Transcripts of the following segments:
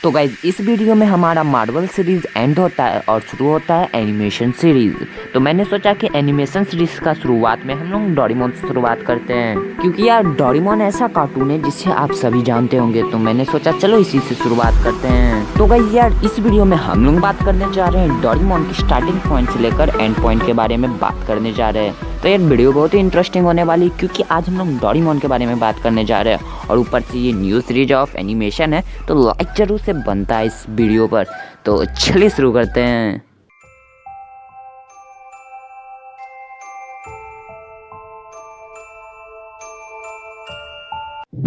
तो गाइज इस वीडियो में हमारा मार्वल सीरीज एंड होता है और शुरू होता है एनिमेशन सीरीज। तो मैंने सोचा कि एनिमेशन सीरीज का शुरुआत में हम लोग डोरेमोन से शुरुआत करते हैं, क्योंकि यार डोरेमोन ऐसा कार्टून है जिसे आप सभी जानते होंगे। तो मैंने सोचा चलो इसी से शुरुआत करते हैं। तो गाइज यार इस वीडियो में हम लोग बात करने जा रहे हैं डोरेमोन की स्टार्टिंग पॉइंट से लेकर एंड पॉइंट के बारे में बात करने जा रहे हैं। तो यार वीडियो बहुत ही इंटरेस्टिंग होने वाली, क्योंकि आज हम लोग डोरेमोन के बारे में बात करने जा रहे हैं और ऊपर से ये न्यू सीरीज ऑफ एनिमेशन है, तो लाइक जरूर से बनता है इस वीडियो पर। तो चलिए शुरू करते हैं।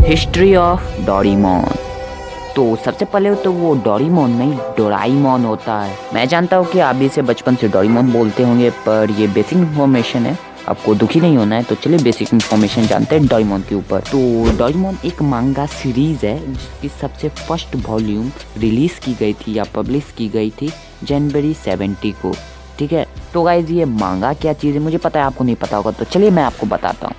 History of Doraemon. तो सबसे पहले तो वो डोरेमोन नहीं डोराएमोन होता है। मैं जानता हूँ कि आप भी इसे बचपन से डोरेमोन बोलते होंगे, पर ये बेसिक इन्फॉर्मेशन है, आपको दुखी नहीं होना है। तो चलिए बेसिक इन्फॉर्मेशन जानते हैं डोरेमोन के ऊपर। तो डोरेमोन एक मांगा सीरीज है जिसकी सबसे फर्स्ट वॉल्यूम रिलीज की गई थी या पब्लिश की गई थी जनवरी 70 को। ठीक है, तो गाइज ये मांगा क्या चीज़ है मुझे पता है, आपको नहीं पता होगा, तो चलिए मैं आपको बताता हूँ।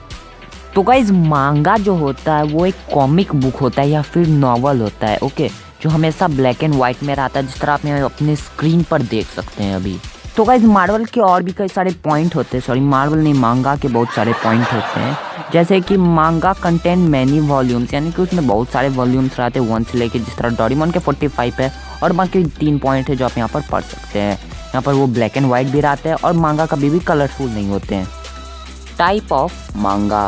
तो गाइज मांगा जो होता है वो एक कॉमिक बुक होता है या फिर नॉवल होता है, ओके, जो हमेशा ब्लैक एंड व्हाइट में रहता है, जिस तरह आप अपने स्क्रीन पर देख सकते हैं अभी। तो गाइज मार्वल के और भी कई सारे पॉइंट होते हैं, सॉरी मार्वल नहीं, मांगा के बहुत सारे पॉइंट होते हैं, जैसे कि मांगा कंटेन मैनी वॉल्यूम्स, यानी कि उसमें बहुत सारे वॉल्यूम्स रहते हैं 1 से लेके, जिस तरह डोरेमोन के 45 है, और बाकी 3 पॉइंट है जो आप यहाँ पर पढ़ सकते हैं। यहाँ पर वो ब्लैक एंड व्हाइट भी रहते हैं और मांगा कभी भी कलरफुल नहीं होते हैं। टाइप ऑफ मांगा।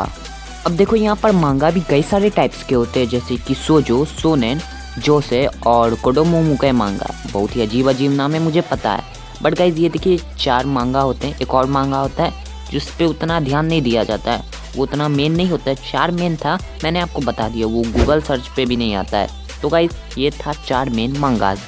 अब देखो यहाँ पर मांगा भी कई सारे टाइप्स के होते हैं, जैसे कि सोजो, सोनेन, जोसे और कोडोमोमुके मांगा। बहुत ही अजीब अजीब नाम है मुझे पता है, बट गाइज ये देखिए 4 मांगा होते हैं। एक और मांगा होता है जिस पे उतना ध्यान नहीं दिया जाता है, वो उतना मेन नहीं होता है। 4 मेन था, मैंने आपको बता दिया, वो गूगल सर्च पे भी नहीं आता है। तो गाइज ये था 4 मेन मांगाज।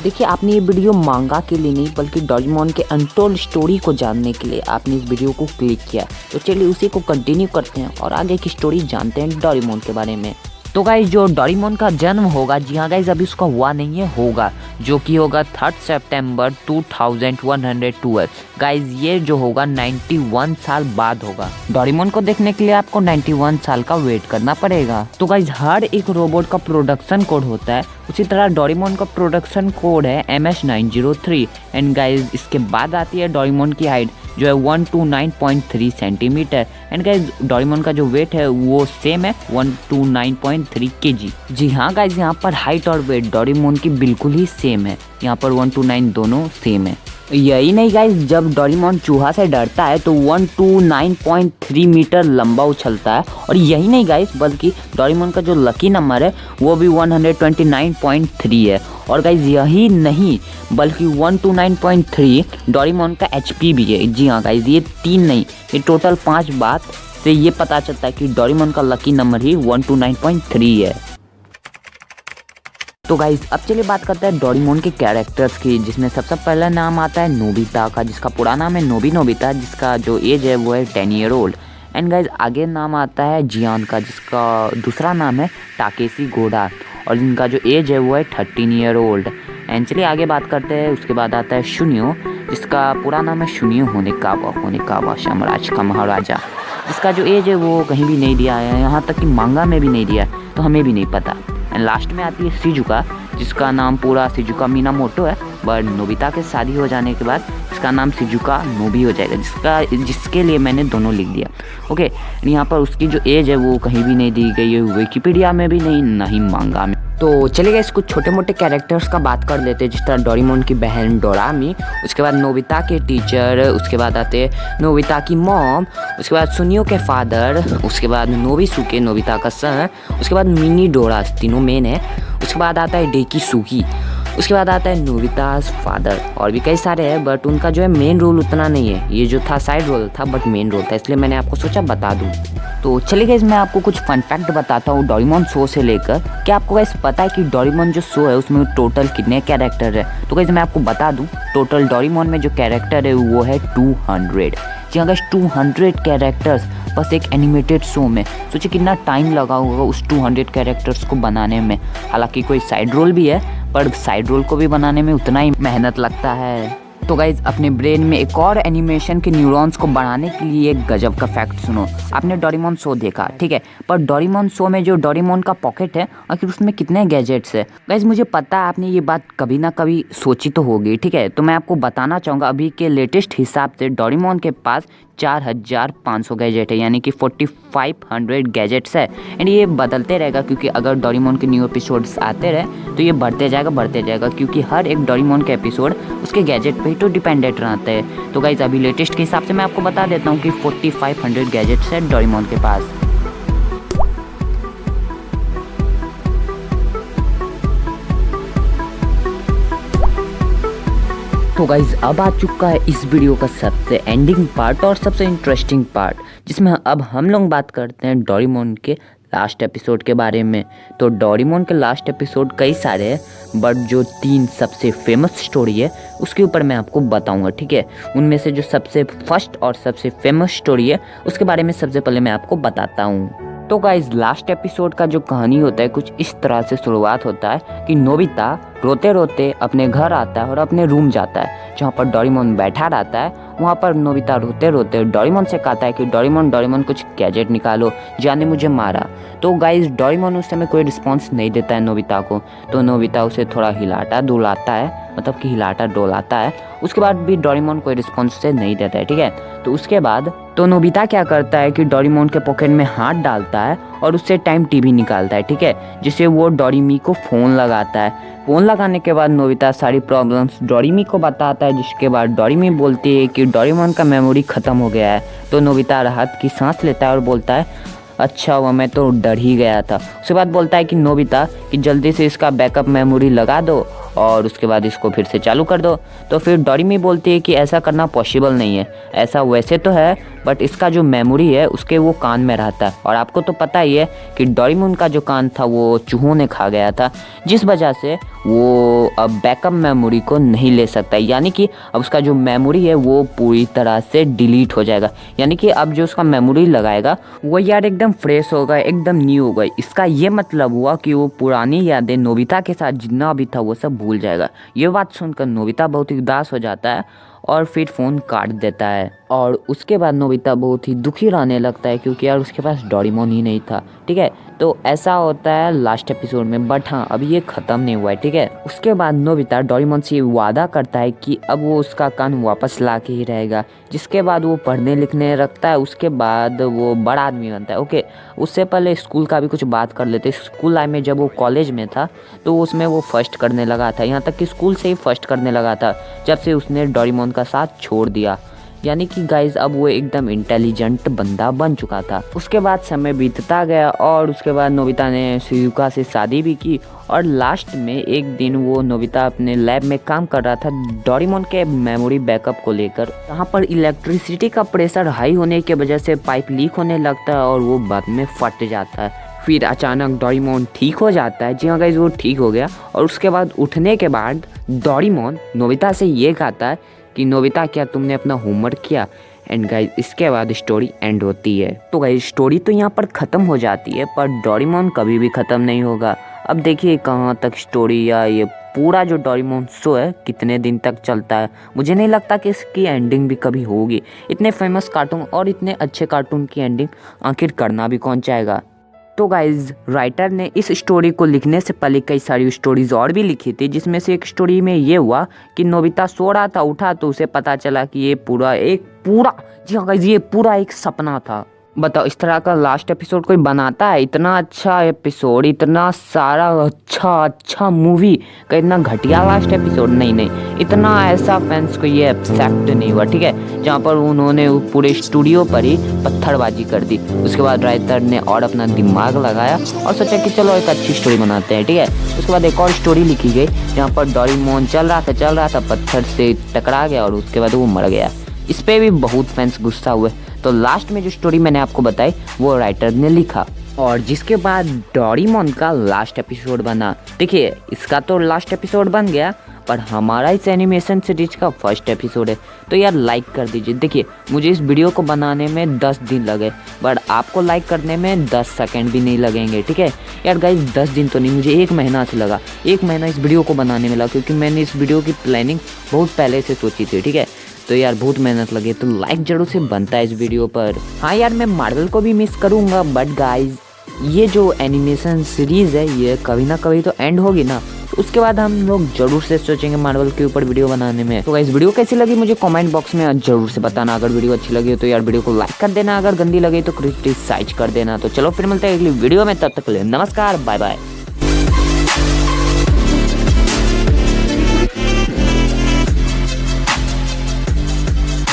देखिए आपने ये वीडियो मांगा के लिए नहीं बल्कि डोरेमोन के अनटोल्ड स्टोरी को जानने के लिए आपने इस वीडियो को क्लिक किया। तो चलिए उसी को कंटिन्यू करते हैं और आगे की स्टोरी जानते हैं डोरेमोन के बारे में। तो गाइज जो डोरेमोन का जन्म होगा, जी हाँ गाइज अभी उसका हुआ नहीं है, होगा, जो कि होगा 3 सितंबर 2112। गाइज ये जो होगा 91 साल बाद होगा। डोरेमोन को देखने के लिए आपको 91 साल का वेट करना पड़ेगा। तो गाइज हर एक रोबोट का प्रोडक्शन कोड होता है, उसी तरह डोरेमोन का प्रोडक्शन कोड है MS903। एंड गाइज इसके बाद आती है डोरेमोन की हाइट जो है 129.3 सेंटीमीटर। एंड गाइज डोरेमोन का जो वेट है वो सेम है 129.3 kg। जी हाँ गाइज यहाँ पर हाइट और वेट डोरेमोन की बिल्कुल ही सेम है, यहाँ पर 129 दोनों सेम है। यही नहीं गाइज, जब डोरेमोन चूहा से डरता है तो 129.3 मीटर लंबा उछलता है। और यही नहीं गाइज, बल्कि डोरेमोन का जो लकी नंबर है वो भी 129.3 है। और गाइज यही नहीं बल्कि 129.3 डोरेमोन का HP भी है। जी हाँ गाइज ये 3 नहीं, ये टोटल 5 बात से ये पता चलता है कि डोरेमोन का लकी नंबर ही 129.3 है। तो गाइज अब चलिए बात करते हैं डोरेमोन के कैरेक्टर्स की, जिसमें सबसे पहला नाम आता है नोबिता का, जिसका पूरा नाम है नोबिता, जिसका जो एज है वो है 10 ईयर ओल्ड। एंड गाइज आगे नाम आता है जियान का, जिसका दूसरा नाम है टाकेशी गोडा, और जिनका जो एज है वो है 13 ईयर ओल्ड। एंड चलिए आगे बात करते हैं। उसके बाद आता है शुनियो, जिसका पूरा नाम है शुनियो होनेकावा साम्राज्य का महाराजा, जिसका जो एज है वो कहीं भी नहीं दिया है, यहाँ तक कि मांगा में भी नहीं दिया है, तो हमें भी नहीं पता। एंड लास्ट में आती है शिजुका, जिसका नाम पूरा शिजुका मिनामोटो है, बट नोबिता के शादी हो जाने के बाद इसका नाम शिजुका नोबी हो जाएगा, जिसके लिए मैंने दोनों लिख दिया। ओके, यहाँ पर उसकी जो एज है वो कहीं भी नहीं दी गई है, विकिपीडिया में भी नहीं, ना ही मांगा में। तो चलिए कुछ छोटे मोटे कैरेक्टर्स का बात कर लेते हैं, जिस तरह डोरेमोन की बहन डोरामी, उसके बाद नोबिता के टीचर, उसके बाद आते हैं नोबिता की मॉम, उसके बाद सुनियो के फादर, उसके बाद नोबिसुके नोबिता का सन, उसके बाद मिनी डोरा, तीनों मेन है। उसके बाद आता है डेकिसुकी, उसके बाद आता है नोबिता's फादर, और भी कई सारे हैं, बट उनका जो है मेन रोल उतना नहीं है, ये जो था साइड रोल था बट मेन रोल था, इसलिए मैंने आपको सोचा बता दूं। तो चलिए गाइस मैं आपको कुछ फन फैक्ट बताता हूँ डोरेमोन शो से लेकर। क्या आपको गाइस पता है कि डोरेमोन जो शो है उसमें टोटल कितने कैरेक्टर है? तो गाइस मैं आपको बता दूं, टोटल डोरेमोन में जो कैरेक्टर है वो है 200। जी हाँ गाइस 200 कैरेक्टर्स बस एक एनिमेटेड शो में। सोचिए कितना टाइम लगा होगा उस 200 कैरेक्टर्स को बनाने में। हालांकि कोई साइड रोल भी है, पर साइड रोल को भी बनाने में उतना ही मेहनत लगता है। तो गाइज अपने ब्रेन में एक और एनिमेशन के न्यूरॉन्स को बढ़ाने के लिए एक गजब का फैक्ट सुनो। आपने डोरेमोन शो देखा, ठीक है, पर डोरेमोन शो में जो डोरेमोन का पॉकेट है आखिर उसमें कितने गैजेट्स है? गाइज मुझे पता है आपने ये बात कभी ना कभी सोची तो होगी, ठीक है, तो मैं आपको बताना चाहूँगा अभी के लेटेस्ट हिसाब से डोरेमोन के पास 4500 गैजेट है, यानी कि 4500 गैजेट्स है। एंड ये बदलते रहेगा क्योंकि अगर डोरेमोन के न्यू एपिसोड्स आते रहे तो ये बढ़ते जाएगा क्योंकि हर एक डोरेमोन का एपिसोड उसके गैजेट पे ही तो डिपेंडेंट रहता है। तो गाइज अभी लेटेस्ट के हिसाब से मैं आपको बता देता हूँ कि 4500 गैजेट्स है डोरेमोन के पास। तो गाइज अब आ चुका है इस वीडियो का सबसे एंडिंग पार्ट और सबसे इंटरेस्टिंग पार्ट, जिसमें अब हम लोग बात करते हैं डोरेमोन के लास्ट एपिसोड के बारे में। तो डोरेमोन के लास्ट एपिसोड कई सारे हैं, बट जो 3 सबसे फेमस स्टोरी है उसके ऊपर मैं आपको बताऊंगा, ठीक है। उनमें से जो सबसे फर्स्ट और सबसे फेमस स्टोरी है उसके बारे में सबसे पहले मैं आपको बताता हूँ। तो गाइज लास्ट एपिसोड का जो कहानी होता है कुछ इस तरह से शुरुआत होता है कि नोबिता रोते रोते अपने घर आता है और अपने रूम जाता है जहाँ पर डोरेमोन बैठा रहता है। वहाँ पर नोबिता रोते रोते डोरेमोन से कहता है कि डोरेमोन कुछ गैजेट निकालो, जाने मुझे मारा। तो गाइज डोरेमोन उस समय कोई रिस्पॉन्स नहीं देता है नोबिता को, तो नोबिता उसे थोड़ा हिलाता डुलाता है, मतलब कि हिलाता डोलाता है। उसके बाद भी डोरेमोन कोई रिस्पॉन्स से नहीं देता है, ठीक है। तो उसके बाद तो नोबिता क्या करता है कि डोरेमोन के पॉकेट में हाथ डालता है और उससे टाइम टीवी निकालता है, ठीक है, जिससे वो डोरेमी को फ़ोन लगाता है। फ़ोन लगाने के बाद नोबिता सारी प्रॉब्लम्स डोरेमी को बताता है, जिसके बाद डोरेमी बोलती है कि डोरेमोन का मेमोरी ख़त्म हो गया है। तो नोबिता राहत की सांस लेता है और बोलता है अच्छा हुआ, मैं तो डर ही गया था। उसके बाद बोलता है कि नोबिता कि जल्दी से इसका बैकअप मेमोरी लगा दो और उसके बाद इसको फिर से चालू कर दो। तो फिर डोरेमी बोलती है कि ऐसा करना पॉसिबल नहीं है, ऐसा वैसे तो है बट इसका जो मेमोरी है उसके वो कान में रहता है, और आपको तो पता ही है कि डोरेमोन का जो कान था वो चूहों ने खा गया था, जिस वजह से वो अब बैकअप मेमोरी को नहीं ले सकता, यानी कि अब उसका जो मेमोरी है वो पूरी तरह से डिलीट हो जाएगा। यानी कि अब जो उसका मेमोरी लगाएगा वो यार एकदम फ्रेश होगा, एकदम न्यू होगा। इसका ये मतलब हुआ कि वो पुरानी यादें नोबिता के साथ जितना भी था वो सब भूल जाएगा। ये बात सुनकर नोबिता बहुत ही उदास हो जाता है और फिर फ़ोन काट देता है। और उसके बाद नोबिता बहुत ही दुखी रहने लगता है क्योंकि यार उसके पास डोरेमोन ही नहीं था, ठीक है। तो ऐसा होता है लास्ट एपिसोड में, बट हाँ अभी ये ख़त्म नहीं हुआ है, ठीक है। उसके बाद नोबिता डोरेमोन से वादा करता है कि अब वो उसका कान वापस ला के ही रहेगा, जिसके बाद वो पढ़ने लिखने रखता है। उसके बाद वो बड़ा आदमी बनता है, ओके। उससे पहले स्कूल का भी कुछ बात कर लेते। स्कूल लाइफ में जब वो कॉलेज में था तो उसमें वो फर्स्ट करने लगा था, यहाँ तक कि स्कूल से ही फर्स्ट करने लगा था जब से उसने डोरेमोन का साथ छोड़ दिया। यानी कि गाइज अब वो एकदम इंटेलिजेंट बंदा बन चुका था। उसके बाद समय बीतता गया और उसके बाद नोबिता ने शिजुका से शादी भी की, और लास्ट में एक दिन वो नोबिता अपने लैब में काम कर रहा था डोरेमोन के मेमोरी बैकअप को लेकर। यहाँ पर इलेक्ट्रिसिटी का प्रेशर हाई होने की वजह से पाइप लीक होने लगता है और वो बाद में फट जाता है। फिर अचानक डोरेमोन ठीक हो जाता है। जी हाँ गाइज वो ठीक हो गया, और उसके बाद उठने के बाद डोरेमोन नोबिता से ये कहता है कि नोबिता क्या तुमने अपना होमवर्क किया? एंड गाइज इसके बाद स्टोरी एंड होती है। तो गाइज स्टोरी तो यहाँ पर ख़त्म हो जाती है, पर डोरेमोन कभी भी ख़त्म नहीं होगा। अब देखिए कहाँ तक स्टोरी या ये पूरा जो डोरेमोन शो है कितने दिन तक चलता है। मुझे नहीं लगता कि इसकी एंडिंग भी कभी होगी। इतने फेमस कार्टून और इतने अच्छे कार्टून की एंडिंग आखिर करना भी कौन चाहेगा। तो गाइज राइटर ने इस स्टोरी को लिखने से पहले कई सारी स्टोरीज और भी लिखी थी, जिसमें से एक स्टोरी में ये हुआ कि नोबिता सो रहा था, उठा तो उसे पता चला कि ये पूरा जी हाँ गाइज ये पूरा एक सपना था। बताओ इस तरह का लास्ट एपिसोड कोई बनाता है? इतना अच्छा एपिसोड, इतना सारा अच्छा मूवी का इतना घटिया लास्ट एपिसोड? नहीं, इतना ऐसा फैंस को ये एक्सेप्ट नहीं हुआ, ठीक है। जहाँ पर उन्होंने पूरे स्टूडियो पर ही पत्थरबाजी कर दी। उसके बाद राइटर ने और अपना दिमाग लगाया और सोचा कि चलो एक अच्छी स्टोरी बनाते हैं, ठीक है। उसके बाद एक और स्टोरी लिखी गई जहाँ पर डोरेमोन चल रहा था, पत्थर से टकरा गया और उसके बाद वो मर गया। इस पे भी बहुत फैंस गुस्सा हुए। तो लास्ट में जो स्टोरी मैंने आपको बताई वो राइटर ने लिखा। और जिसके बाद डोरेमोन का लास्ट एपिसोड बना। देखिए इसका तो लास्ट एपिसोड बन गया, पर हमारा इस एनिमेशन सीरीज का फर्स्ट एपिसोड है, तो यार लाइक कर दीजिए। देखिए मुझे इस वीडियो को बनाने में 10 दिन लगे, बट आपको लाइक करने में 10 सेकंड भी नहीं लगेंगे, ठीक है यार गाइस। 10 दिन तो नहीं, मुझे 1 महीना से लगा। 1 महीना इस वीडियो को बनाने में लगा, क्योंकि मैंने इस वीडियो की प्लानिंग बहुत पहले से सोची थी, ठीक है। तो यार बहुत मेहनत लगी, तो लाइक जरूर से बनता है इस वीडियो पर। हाँ यार मैं मार्वल को भी मिस करूँगा, बट गाइज ये जो एनिमेशन सीरीज़ है ये कभी ना कभी तो एंड होगी ना, तो उसके बाद हम लोग जरूर से सोचेंगे मार्वल के ऊपर वीडियो बनाने में। तो गाइस वीडियो कैसी लगी मुझे कमेंट बॉक्स में जरूर से बताना। अगर वीडियो अच्छी लगी हो तो यार वीडियो को लाइक कर देना, अगर गंदी लगी तो क्रिटिसाइज कर देना। तो चलो फिर मिलते हैं अगली वीडियो में, तब तक के लिए नमस्कार, बाय बाय।